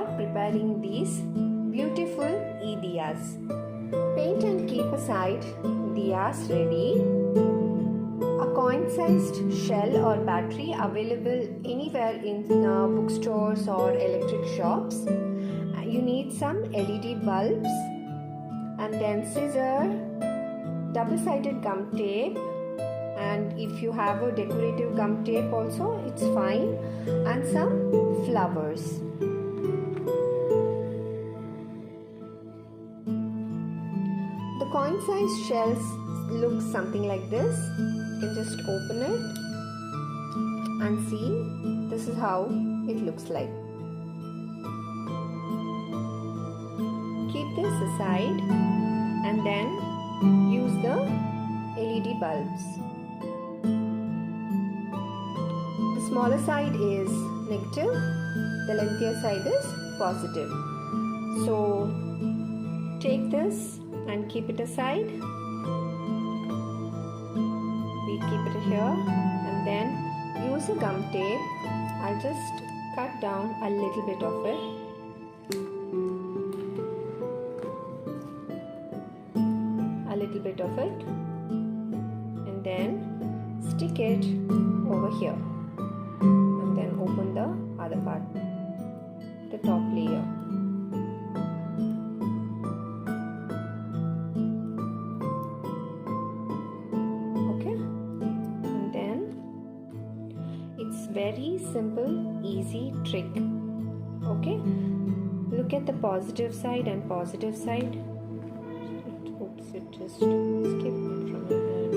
for preparing these beautiful diyas. Paint and keep aside diyas ready. A coin-sized shell or battery available anywhere in bookstores or electric shops. You need some LED bulbs and then scissor, double-sided gum tape, and if you have a decorative gum tape also it's fine, and some flowers. The coin-sized shells look something like this. You can just open it and see, this is how it looks like. Keep this aside and then use the LED bulbs. The smaller side is negative, the lengthier side is positive. So take this and keep it aside. We keep it here and then use a gum tape. I'll just cut down a little bit of it. A little bit of it, and then stick it over here, and then open the other part, the top layer. Okay, and then it's very simple, easy trick. Okay, look at the positive side and positive side. It just skipped from your hand,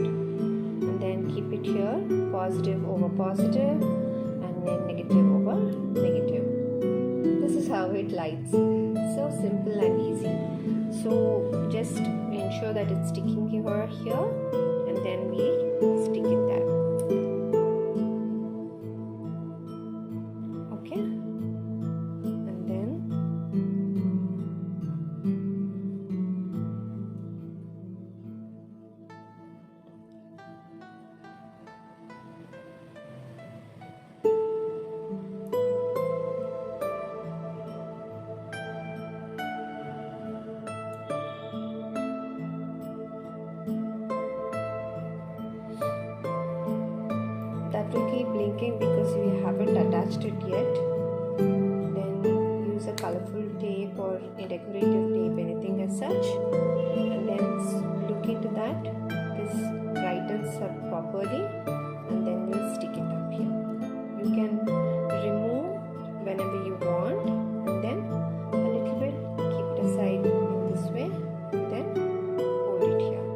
and then keep it here, positive over positive and then negative over negative. This is how it lights. So simple and easy. So just ensure that it's sticking here, and then we stick it there. Okay, and then that will keep blinking because we haven't attached it yet. Then use a colorful tape or a decorative tape, anything as such, and then look into that. This brightens up properly, and then we'll stick it up here. You can remove whenever you want, and then a little bit keep it aside in this way, then hold it here.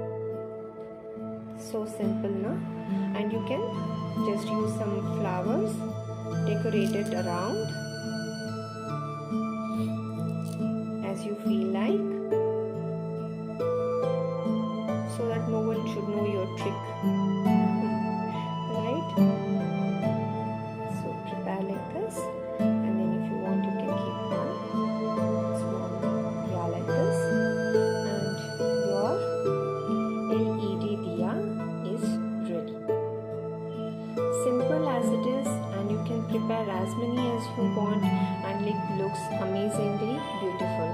So simple, no? And you can just use some flowers, decorate it around as you feel like, so that no one should know your trick. Right? So prepare like this, and then if you want you can keep one small diya like this, and your LED diya is ready. Simple as it is, and you can prepare as many as you want, and it looks amazingly beautiful.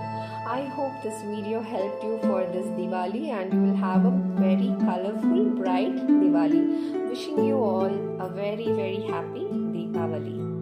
I hope this video helped you for this Diwali, and you will have a very colorful, bright Diwali. Wishing you all a very, very happy Deepawali.